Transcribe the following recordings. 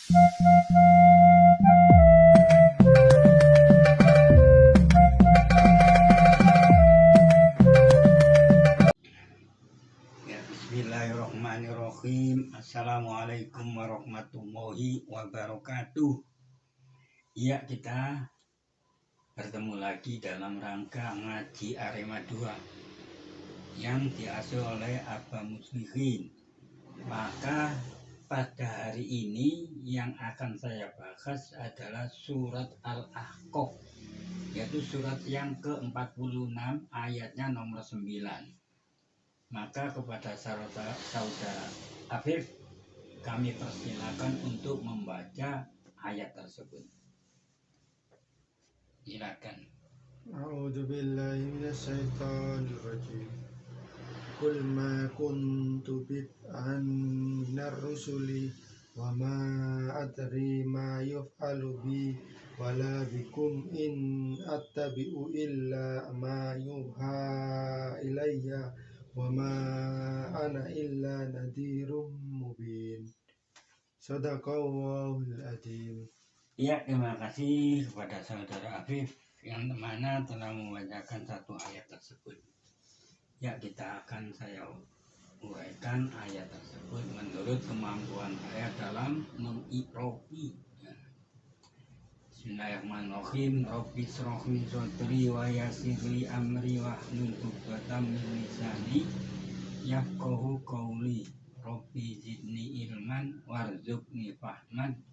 Ya, bismillahirrahmanirrahim. Assalamualaikum warahmatullahi wabarakatuh. Iya, kita bertemu lagi dalam rangka ngaji Arema 2 yang diasuh oleh Abah Muslihin. Maka pada hari ini yang akan saya bahas adalah surat Al-Ahqaf, yaitu surat yang ke-46 ayatnya nomor 9. Maka kepada saudara Afif kami persilakan untuk membaca ayat tersebut. Silakan. A'udzu billahi minasyaitonir rajim. Qul ma kuntu bid'an minar rusuli wa ma adri ma yuf'alu bi wala bikum in attabi'u illa ma yuha ilayya wa ma ana illa nadhirum mubin. Shadaqallahul adzim. Ya, terima kasih kepada saudara Afif yang mana telah membacakan satu ayat tersebut. Ya, saya uraikan ayat tersebut menurut kemampuan saya dalam mengirobi. Bismillahirrahmanirrahim. Rabbi shrahli sadri wa yassirli amri wahlul 'uqdatam min lisani yafqahu qawli. Rabbi zidni ilman warzuqni fahman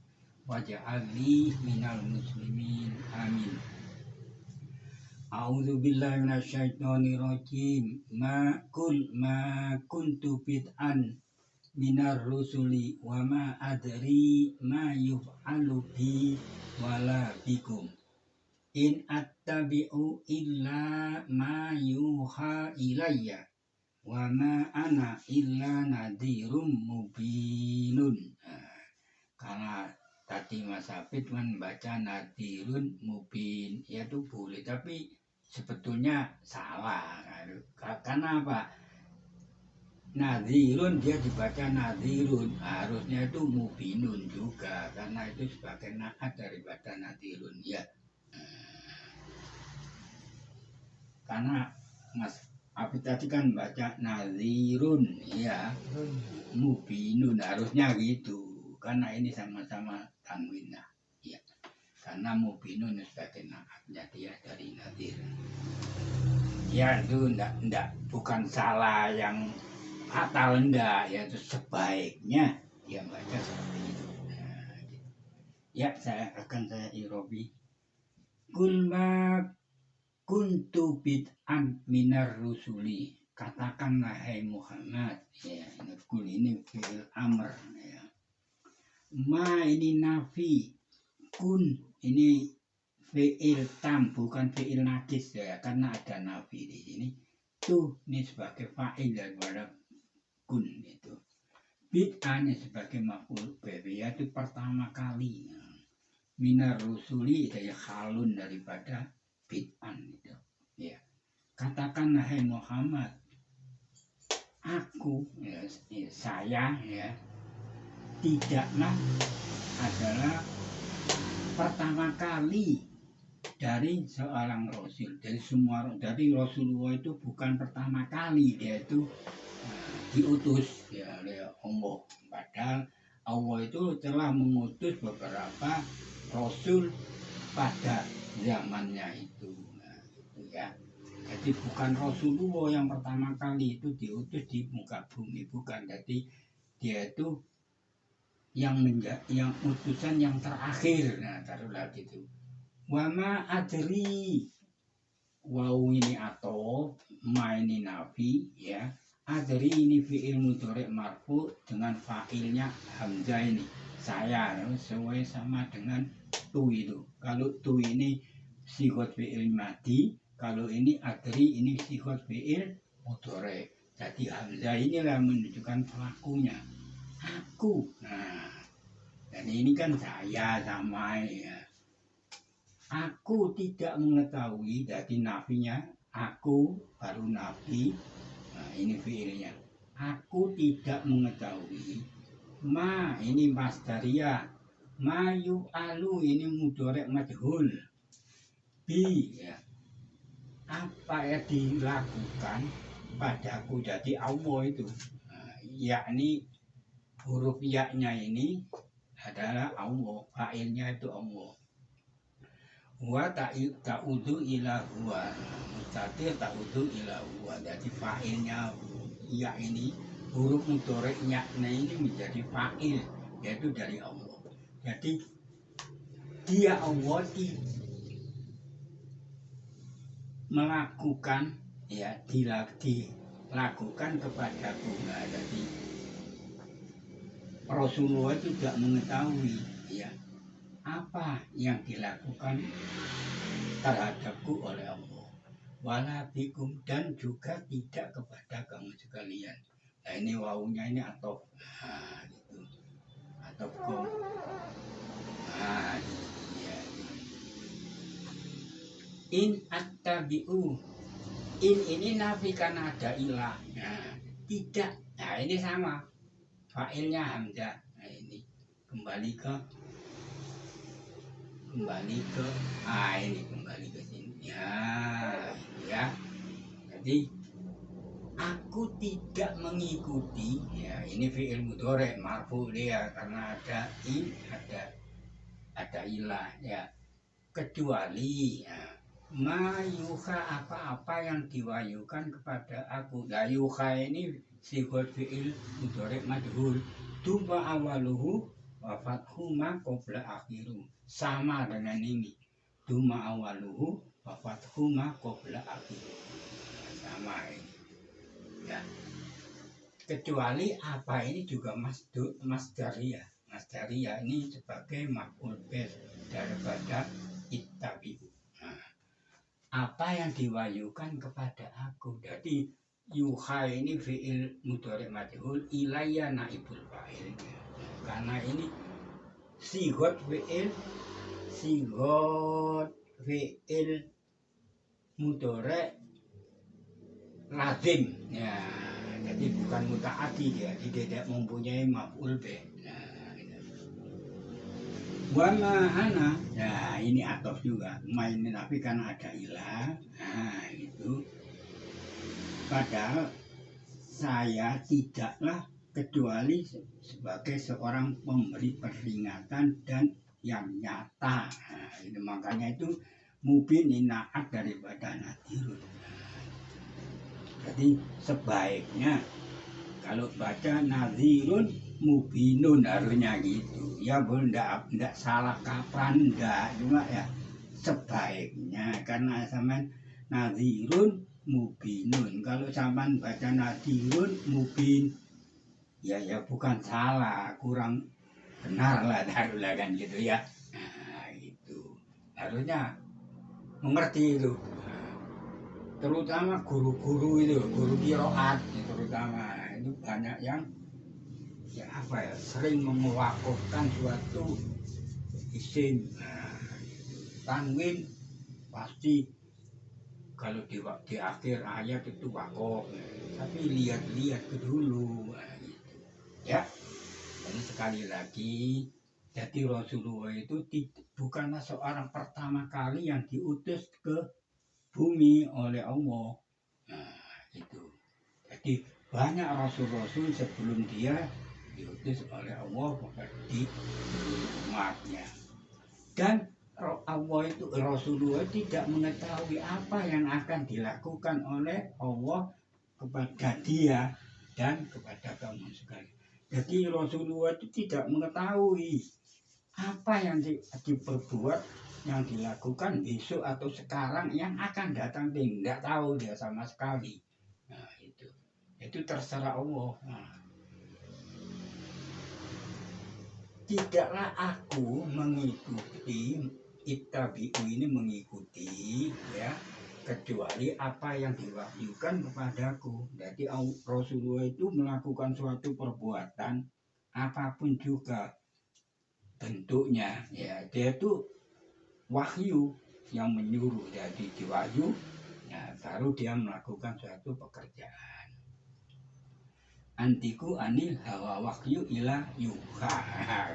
waj'alni minal muslimin. Amin. A'udzu billahi minasyaitonir rajim. Ma kuntu bid'an minar rusuli wa ma adri ma yuf'alu bi wala bikum in attabi'u illa ma yuha ilayya wa ma ana illa nadhirum mubinun. Karena tadi Mas Hafid membaca nadhirun mubin, ya itu boleh, tapi sebetulnya salah. Karena apa? Nadhirun dia dibaca nadhirun, harusnya itu mubinun juga, karena itu sebagai naat daripada nadhirun, ya. Karena Mas Hafid tadi kan baca nadhirun, ya, mubinun, harusnya gitu, karena ini sama-sama tanwin, ya. Karena mubinun sebagai naatnya dia dari nadhir. Ya itu enggak, bukan salah yang fatal, enggak, yaitu sebaiknya dia baca seperti itu. Ya, saya irobi. Kul ma kuntu bid'an minar rusuli. Katakanlah hai Muhammad, ya, kul ini fi'il amr, ya. Ma ini nafi, kun ini fi'il tam, bukan fi'il nakis, ya, karena ada nafi di sini. Tuh ini sebagai fa'il daripada kun itu. Bid'an sebagai maf'ul bihi, yaitu pertama kali. Minar rusuli dari halun daripada bid'an itu. Ya. Katakanlah hai Muhammad, aku, ya, saya, ya, tidaklah adalah pertama kali dari seorang rasul, dari Rasulullah itu bukan pertama kali dia itu diutus, ya, oleh Allah. Padahal Allah itu telah mengutus beberapa rasul pada zamannya itu, itu ya. Jadi bukan Rasulullah yang pertama kali itu diutus di muka bumi, bukan. Jadi dia itu yang utusan yang terakhir. Nah, taruhlah gitu. Wama adri, waw ini atau ma ini nafi, ya. Adri ini fi'il mudhari' marfu dengan fa'ilnya hamzah ini. Saya sesuai sama dengan tu itu. Kalau tu ini sigot fi'il madi, kalau ini adri ini sigot fi'il mudhari'. Jadi hamzah inilah menunjukkan pelakunya. Aku. Nah, dan ini kan saya sama, ya. Aku tidak mengetahui, jadi nafinya aku baru nafi. Nah, ini fiilnya. Aku tidak mengetahui. Ma ini masdariyah, Mayu alu ini mudhari' majhul. Bi ya. Apa yang dilakukan padaku, jadi Allah itu. Yakni huruf ya-nya ini adalah Allah, fa'ilnya itu Allah. Wa ta'udu ila huwa, mustatir ta'udu ila huwa. Jadi fa'ilnya ya ini, huruf mudhari'nya ini menjadi fa'il, yaitu dari Allah. Jadi dia Allah melakukan ya dilakukan kepadaku. Nah, jadi Rasulullah tidak mengetahui ya apa yang dilakukan terhadapku oleh Allah, wala bikum, dan juga tidak kepada kamu sekalian. Nah, ini wawunya ini atau gitu. Atau kum. Ya. In attabi'u. In ini nafi karena ada ilah. Nah, tidak. Nah, ini sama. Fa'ilnya hamzah. Nah, ini kembali ke ini kembali ke sini. Ya. Jadi aku tidak mengikuti, ya ini fi'il mudhari' marfu dia karena ada ada ilah ya, kecuali ya, ma yuha, apa-apa yang diwahyukan kepada aku. La yuha ini sifat fi'il mudhari' majhul, tuba awaluhu wa fathu ma qabla akhiru, sama dengan ini, tuma awaluhu wa fathu ma qabla akhiru, sama ini ya. Kecuali apa ini juga masdariyah. Masdariyah ini sebagai maf'ul bih daripada ittabi'u. Nah, apa yang diwahyukan kepada aku. Jadi yuha ini fi'il mudhari' majhul, ilayya naibul fa'il. Karena ini sigot fi'il mudhari' lazim ya, jadi bukan muta'addi, dia tidak mempunyai maf'ul bih. Wa ma'ana, nah ini atof juga, main tapi kan ada ilah. Nah itu, padahal saya tidaklah kecuali sebagai seorang pemberi peringatan dan yang nyata. Nah, itu makanya itu mubin inaat daripada nadirun. Jadi sebaiknya kalau baca nazirun mubinun harusnya gitu. Ya boleh enggak salah kapan enggak, cuma ya sebaiknya karena sampean nazirun mubinun. Kalau sampean baca nazirun mubin ya bukan salah, kurang benar lah harusnya kan gitu ya. Nah, itu harusnya mengerti itu. Terutama guru-guru itu, guru qiraat terutama itu banyak yang ya apa ya, sering mewakufkan suatu isim. Nah, tanwin pasti kalau di akhir ayat itu wakuf, tapi lihat dulu. Nah, gitu. Ya, jadi sekali lagi, jadi Rasulullah itu bukanlah seorang pertama kali yang diutus ke bumi oleh Allah. Nah, itu. Jadi banyak rasul-rasul sebelum dia diutus oleh Allah di umatnya. Dan Allah itu, Rasulullah tidak mengetahui apa yang akan dilakukan oleh Allah kepada dia dan kepada kamu sekalian. Jadi Rasulullah itu tidak mengetahui apa yang diperbuat, yang dilakukan besok atau sekarang, yang akan datang, tidak tahu dia sama sekali. Nah, itu terserah Allah. Nah, tidaklah aku mengikuti, ittabi'u ini mengikuti ya, kecuali apa yang diwahyukan kepadaku. Jadi Rasulullah itu melakukan suatu perbuatan apapun juga bentuknya ya, dia itu wahyu yang menyuruh, jadi diwahyu ya, baru dia melakukan suatu pekerjaan. antiku anil hawa wahyu ila yuha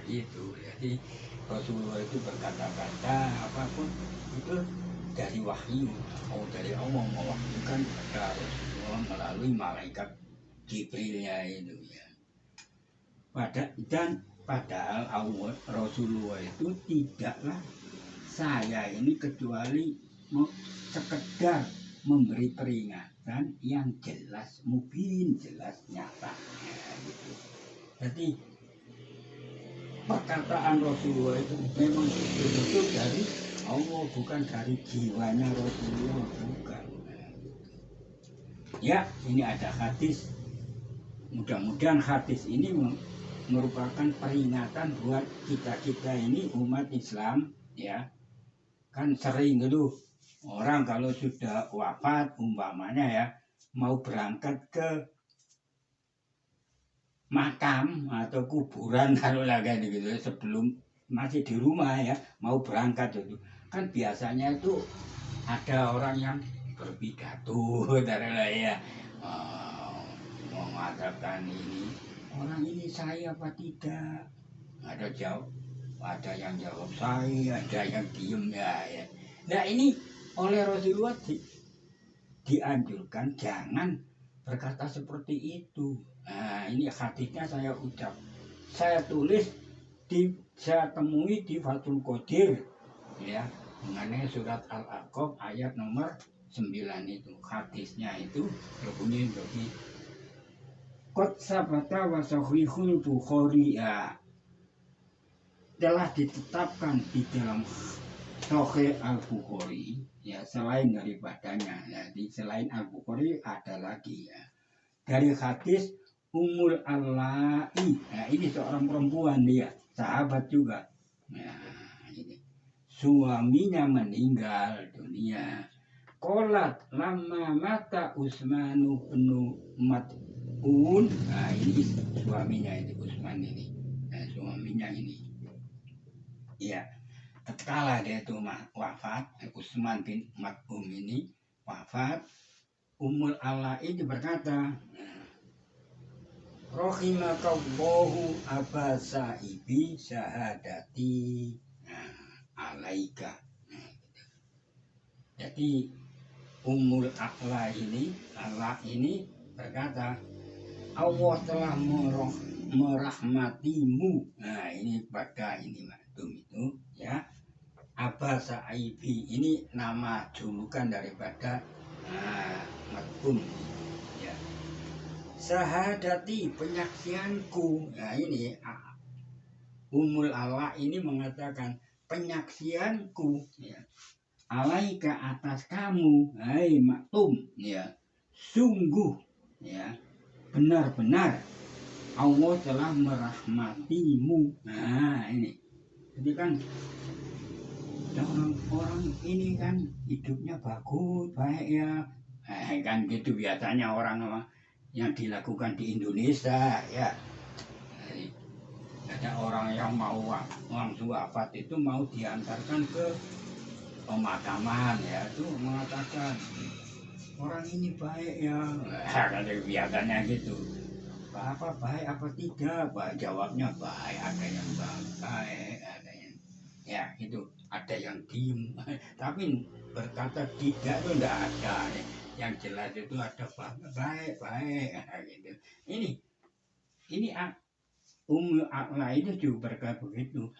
gitu. Jadi Rasulullah itu berkata-kata apapun itu dari wahyu, dari Allah mewahyukan kepada Rasulullah melalui malaikat Jibrilnya itu ya. Padahal Allah Rasulullah itu tidaklah saya ini kecuali sekedar memberi peringatan yang jelas, mubin, jelas, nyata ya, gitu. Jadi perkataan Rasulullah itu memang betul-betul dari Allah, bukan dari jiwanya Rasulullah, bukan. Ya, ini ada hadis. Mudah-mudahan hadis ini merupakan peringatan buat kita ini umat Islam ya. Kan sering gitu orang kalau sudah wafat umpamanya ya, mau berangkat ke makam atau kuburan kalau lagi gitu sebelum masih di rumah ya, mau berangkat itu kan biasanya itu ada orang yang berpidato dari ya, mengatakan ini orang ini saya apa tidak, ada yang jawab saya, ada yang diem ya. Nah ini oleh Rasulullah dianjurkan jangan berkata seperti itu. Nah ini hadisnya saya tulis saya temui di Fathul Qadir ya, mengenai surat Al-Aqaf ayat nomor 9 itu. Hadisnya itu berbunyi begini. Qad sabata wa sahihul Bukhari ya, telah ditetapkan di dalam Sahih Al-Bukhari ya, selain daripadanya jadi selain Al-Bukhari ada lagi ya, dari hadis Ummul Alai. Nah ini seorang perempuan dia, sahabat juga. Nah ini suaminya meninggal dunia. Qolat lama mata Utsmanu bin Mad'un. Nah ini suaminya ini Utsman ini. Nah, suaminya ini. Ya, tatkala dia itu wafat, Utsman bin Mad'un ini wafat, Ummul Alai itu berkata, rahimakallahu Aba Sa'ibi syahadati alaika. Jadi Ummul A'la ini berkata, Allah telah merahmatimu. Nah ini pada ini makdum itu ya, Aba Sa'ibi ini nama julukan daripada makdum ya. Syahadati penyaksianku. Nah ini Ummul Ala ini mengatakan penyaksianku ya, alaika atas kamu, hai maktum ya, sungguh ya benar-benar Allah telah merahmatimu. Nah ini jadi kan orang ini kan hidupnya bagus baik ya, kan gitu biasanya orang yang dilakukan di Indonesia ya. Ada orang yang mau langsung wafat itu mau diantarkan ke pemakaman ya, itu mengatakan orang ini baik ya, kan biasanya gitu. Apa baik apa tidak, jawabnya baik, ada yang baik, ada yang ya gitu, ada yang diem tapi berkata tidak itu enggak ada. Yang jelas itu ada baik gitu. Ini Ummul A'la itu juga berkata begitu,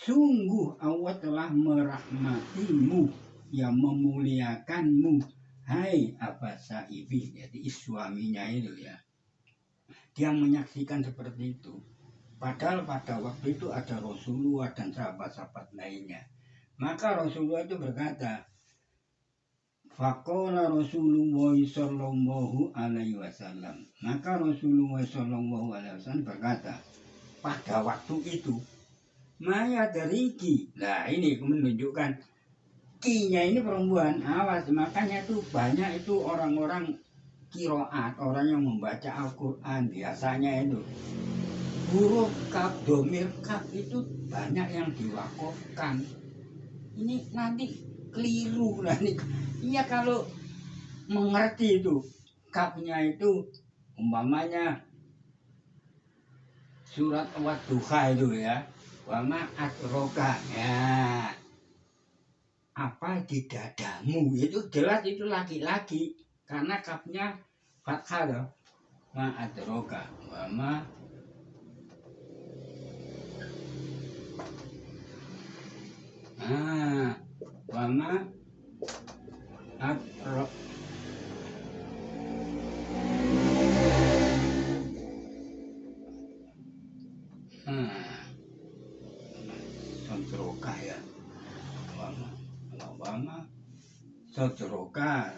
sungguh Allah telah merahmatimu, yang memuliakanmu, hai Aba Sa'ibi. Jadi suaminya itu ya, dia menyaksikan seperti itu. Padahal pada waktu itu ada Rasulullah dan sahabat-sahabat lainnya. Maka Rasulullah itu berkata, faqala Rasulullah sallallahu alaihi wasallam. Maka Rasulullah sallallahu alaihi wasallam berkata pada waktu itu, maya dariki. Nah ini menunjukkan kinya ini perempuan, awas. Makanya tuh banyak itu orang-orang kiroat, orang yang membaca Al-Quran biasanya itu huruf kaf, domir kaf itu banyak yang diwakofkan. Ini nanti keliru nanti. Iya kalau mengerti itu kafnya itu Umpamanya surat Wadduha itu ya, wama atroka ya, apa di dadamu itu jelas itu laki-laki karena kapnya fathah loh. Ma atroka wama wama atro Sodroka ya, wama sodroka,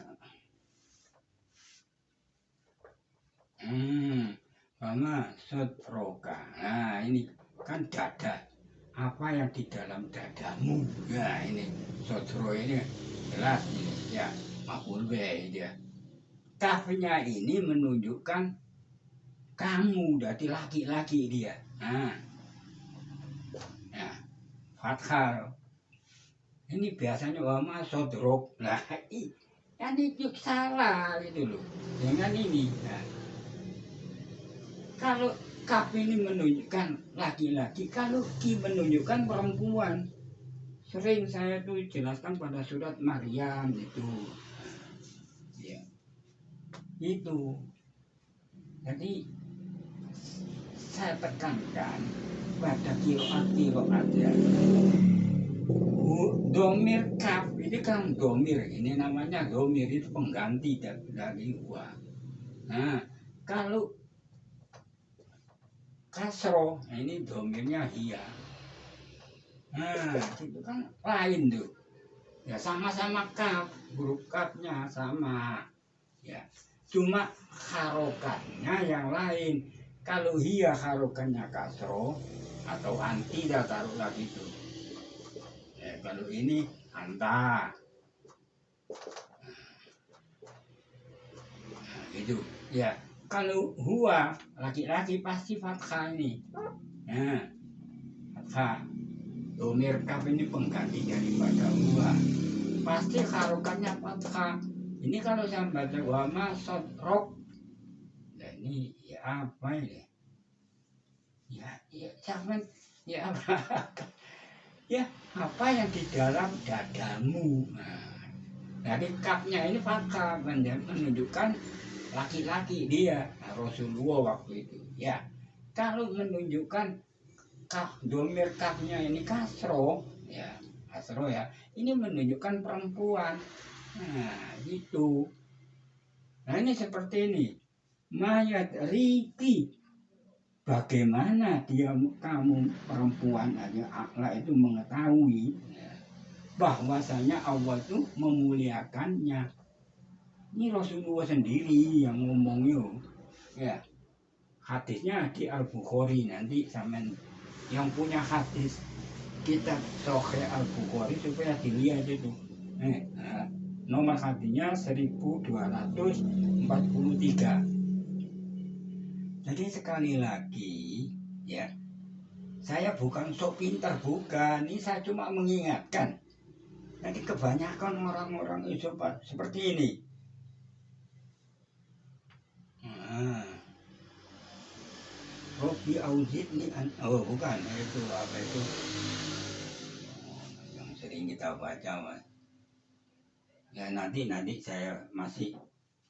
wama sodroka. Nah ini kan dada, apa yang di dalam dadamu. Ya ini sodro ini jelas ini ya, makul dia. Kafnya ini menunjukkan kamu, jadi laki-laki dia. Nah, ya, fathah. Ini biasanya wama sodrok. Nah, ini salah gitu loh. Dengan ini. Nah, kalau kaf ini menunjukkan laki-laki, kalau ki menunjukkan perempuan. Sering saya tuh jelaskan pada surat Maryam itu. Ya. Itu. Jadi saya tekankan pada kiroat ya. Domir kaf ini kan domir, ini namanya domir itu pengganti dari wa. Nah kalau kasro, nah ini domirnya hiya. Nah itu kan lain tuh. Ya sama-sama kaf, huruf kafnya sama. Ya cuma harokatnya yang lain. Kalau hiya harokannya kasro atau anti dah taruh lagi itu. Ya, kalau ini anta. Nah, itu ya. Kalau huwa laki-laki pasti fathah ini. Nah, fathah. Domir kaf ini pengganti daripada huwa. Pasti harokannya fathah. Ini kalau saya baca wama sodrok. Nah, ini ya apa ini? Ya jangan ya apa? Ya apa yang di dalam dadamu. Nah, dari kapnya ini fathah menunjukkan laki-laki dia. Nah, Rasulullah waktu itu ya. Kalau menunjukkan kaf domir kapnya ini kasro ya, kasro ya, ini menunjukkan perempuan. Nah gitu. Nah ini seperti ini, mayat riki. Bagaimana dia kamu perempuan aja akla itu mengetahui bahwasanya Allah itu memuliakannya. Ini Rasulullah sendiri yang ngomong yuk. Ya. Hadisnya di Al-Bukhari, nanti sama yang punya hadis kitab Sahih Al-Bukhari supaya dilihat itu. Nomor hadisnya 1243. Jadi sekali lagi ya, saya bukan sok pintar, bukan. Ini saya cuma mengingatkan. Nanti kebanyakan orang-orang itu seperti ini. Robi Auzidni oh bukan, itu apa itu? Yang sering kita baca, Mas. Ya nanti saya masih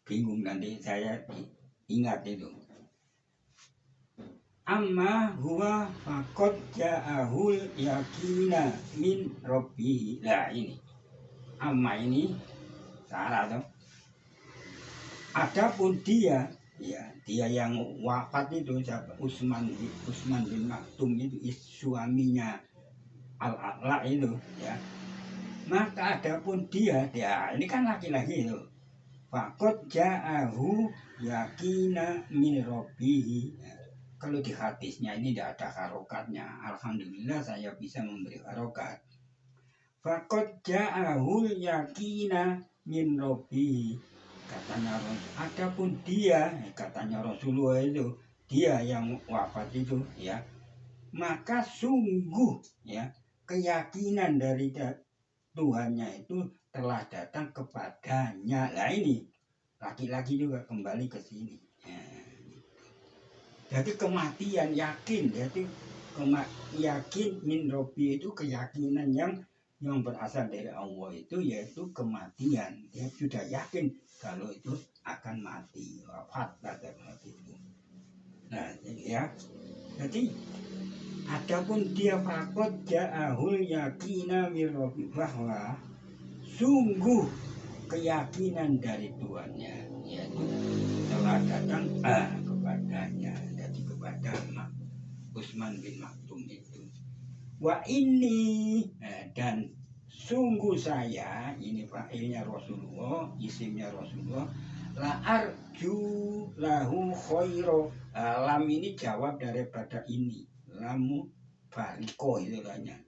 bingung, nanti saya ingat itu. Amma huwa faqad ja'ahul yakina min rabbihi. Nah ini amma ini salah dong. Adapun dia ya, dia yang wafat itu siapa? Utsman bin Maktum itu suaminya Al-A'la itu ya. Maka adapun dia ini kan laki-laki itu. Faqad ja'ahu yakina min rabbihi. Kalau di hadisnya ini tidak ada harokatnya. Alhamdulillah saya bisa memberi harokat. Faqad ja'ahul yakina min rabbihi. Katanya adapun dia, katanya Rasulullah itu, dia yang wafat itu ya. Maka sungguh ya keyakinan dari Tuhannya itu telah datang kepadanya. Lah ini laki-laki juga kembali ke sini. Ya. Jadi kematian yakin, jadi yakin min robi itu keyakinan yang berasal dari Allah itu yaitu kematian. Dia sudah yakin kalau itu akan mati, wafat pada waktu itu. Nah, ya. Jadi adapun dia fakot ja'ahul yakina min robi, bahwa sungguh keyakinan dari Tuhannya yaitu telah datang kepadanya, jadi kepada Utsman bin Maktum itu. Wa ini dan sungguh saya, ini fa'ilnya Rasulullah, isimnya Rasulullah, la arju lahu khairo. Lam ini jawab daripada ini, lamu bariko itu lahnya.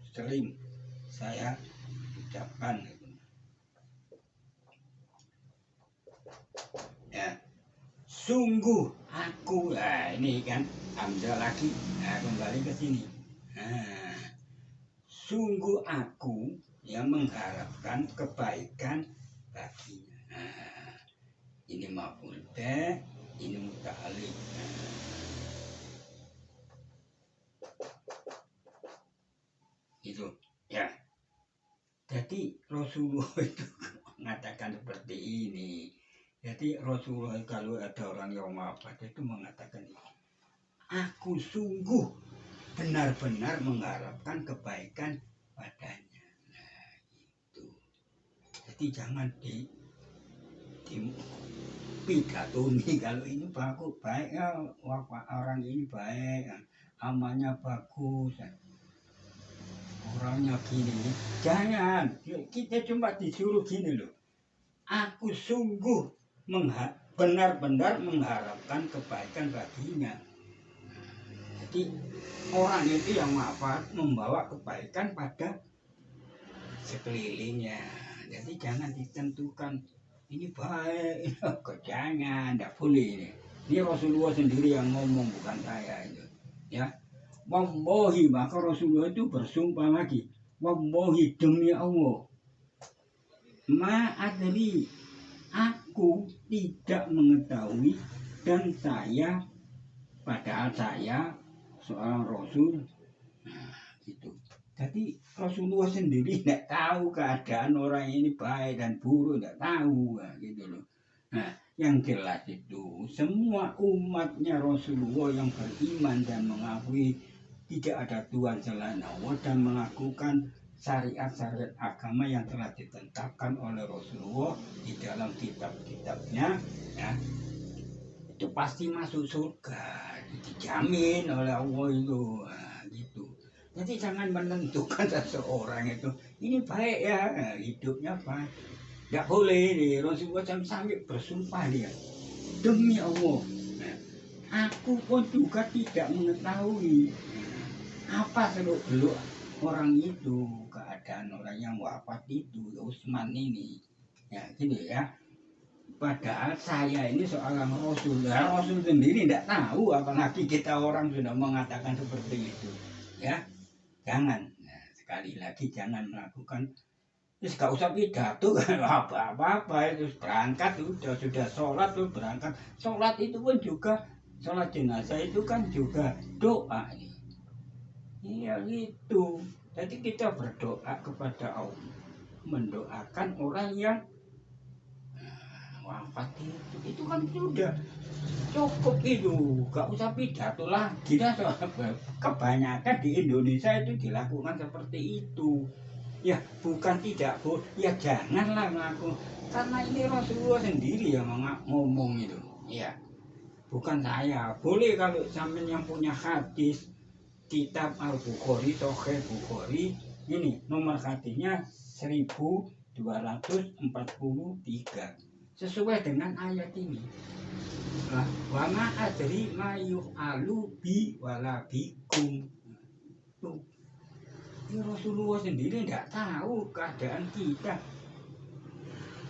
Sering saya ucapkan ya, sungguh aku, ini kan Hamzah lagi, kembali ke sini. Sungguh aku yang mengharapkan kebaikan baginya. Ini maf'ul be, ini muta'alliq. Itu ya. Jadi Rasulullah itu mengatakan seperti ini. Jadi Rasulullah kalau ada orang yang wafat itu mengatakan ini, aku sungguh benar-benar mengharapkan kebaikan padanya. Nah, itu. Jadi jangan di pidatoni kalau ini bagus, baik ya, orang ini baik, amalnya bagus, orangnya gini. Jangan, kita cuma disuruh gini loh. Aku sungguh benar-benar mengharapkan kebaikan baginya. Jadi orang itu yang wafat membawa kebaikan pada sekelilingnya. Jadi jangan ditentukan ini baik, jangan, tidak boleh. Ini Rasulullah sendiri yang ngomong, bukan saya itu. Ya, wallahi, maka Rasulullah itu bersumpah lagi, wallahi demi Allah, ma adri, aku tidak mengetahui, dan saya, padahal saya seorang Rasul, gitu. Jadi Rasulullah sendiri tidak tahu keadaan orang ini baik dan buruk, tidak tahu, gitu loh. Nah, yang jelas itu semua umatnya Rasulullah yang beriman dan mengakui tidak ada Tuhan selain Allah dan melakukan syariat-syariat agama yang telah ditetapkan oleh Rasulullah di dalam kitab-kitabnya, ya, itu pasti masuk surga, dijamin oleh Allah itu, gitu. Jadi jangan menentukan seseorang itu ini baik ya, hidupnya baik. Tidak boleh nih, Rasulullah sampai bersumpah dia, demi Allah, aku pun juga tidak mengetahui apa seluk-beluk orang itu, keadaan orang yang wafat itu, Utsman ini, ya gitu ya. Padahal saya ini seorang Rasul, Rasul sendiri tidak tahu, apalagi kita orang sudah mengatakan seperti itu, ya. Jangan, sekali lagi jangan melakukan, terus gak usah pidato apa-apa, itu berangkat sudah sholat tuh berangkat. Sholat itu pun juga, sholat jenazah itu kan juga doa. Iya gitu. Jadi kita berdoa kepada Allah, mendoakan orang yang wafat itu kan sudah cukup itu, gak usah pidato lagi. Kebanyakan di Indonesia itu dilakukan seperti itu. Ya bukan tidak boleh, ya janganlah melakukan, karena ini Rasulullah sendiri yang ngomong itu, ya bukan saya. Boleh kalau sampai yang punya hadis kitab Al-Bukhari, Sahih Bukhari, ini nomor hadisnya 1243, sesuai dengan ayat ini. Wa ma adri ma yu'alu bi wala bikum. Tuh, Rasulullah sendiri tidak tahu keadaan kita.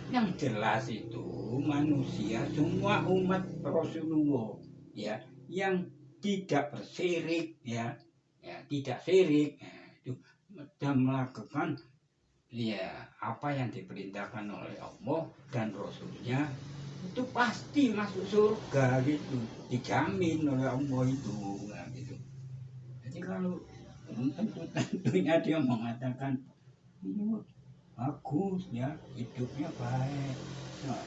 Yang jelas itu manusia, semua umat Rasulullah, ya, yang tidak bersirik, ya tidak sirik, itu dan melakukan ya apa yang diperintahkan oleh Allah dan Rasulnya, itu pasti masuk surga gitu. dijamin oleh Allah itu. Nah, gitu. Jadi kalau tentunya dia mengatakan ini bagus ya, hidupnya baik. Nah,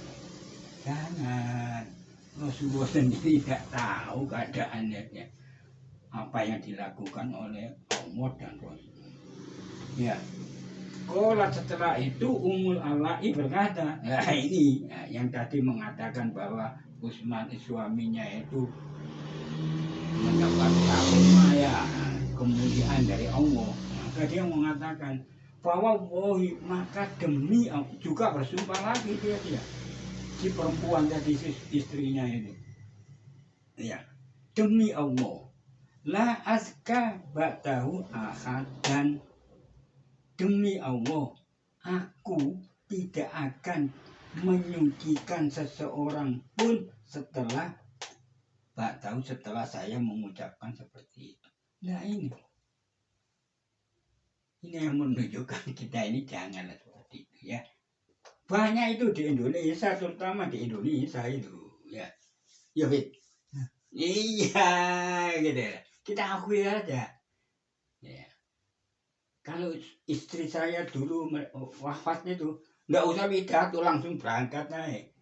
jangan. Rasulullah sendiri tidak tahu keadaannya ya, apa yang dilakukan oleh Allah dan Rasul. Ya, kalau setelah itu Ummul Ala'i berkata, nah ini ya, yang tadi mengatakan bahwa Utsman suaminya itu mendapat rahmat ya, kemuliaan dari Allah. Maka dia mengatakan bahwa wahi, maka demi juga bersumpah lagi dia si perempuan tadi istrinya ini. Ya, demi Allah, la aska ba'dahu ahad, dan demi Allah, aku tidak akan menyucikan seseorang pun setelah ba'dahu, setelah saya mengucapkan seperti itu. Nah ini yang menunjukkan kita ini janganlah seperti itu ya. Banyak itu di Indonesia, terutama di Indonesia itu ya. Ya Fit. Iya gitu. Kita akui aja. Ya. Kalau istri saya dulu wafat itu nggak usah pidato, langsung berangkat naik.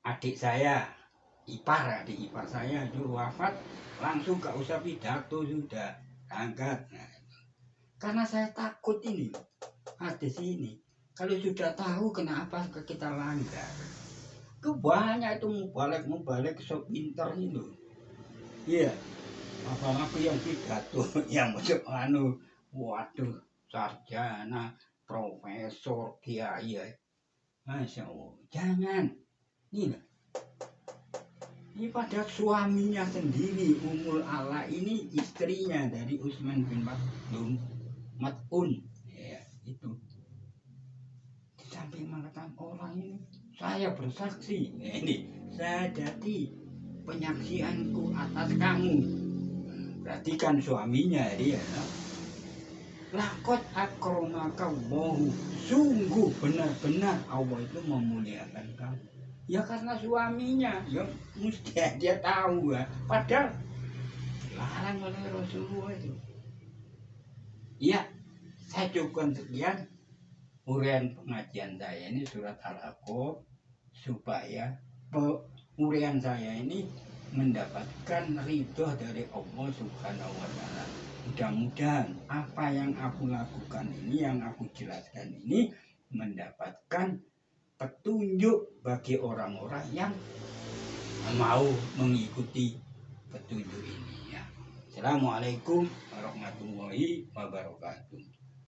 Adik saya, adik ipar saya itu wafat, langsung nggak usah pidato, sudah berangkat. Nah, karena saya takut ini hadis ini. Kalau sudah tahu kenapa kita langgar? Banyak itu mubalik so pintar itu. Iya. Apalagi yang pidato yang masuk waduh, sarjana, profesor, kiai. Masya Allah. Jangan. Ini pada suaminya sendiri, Ummul Ala ini istrinya dari Utsman bin Maz'un. Ya, itu. Sampai mengatakan orang ini, saya bersaksi, ini saya jadi penyaksianku atas kamu. Berarti kan suaminya dia. Lakot akromaka wahu, sungguh benar-benar Allah itu memuliakan kamu. Ya karena suaminya, ya mesti dia tahu ya. Padahal larang oleh Rasulullah itu. Ya, saya cukupkan sekian uraian pengajian saya ini surat Al-Aqab, supaya uraian saya ini mendapatkan ridho dari Allah Subhanahu wa Ta'ala. Mudah-mudahan apa yang aku lakukan ini, yang aku jelaskan ini, mendapatkan petunjuk bagi orang-orang yang mau mengikuti petunjuk ini ya. Assalamualaikum warahmatullahi wabarakatuh.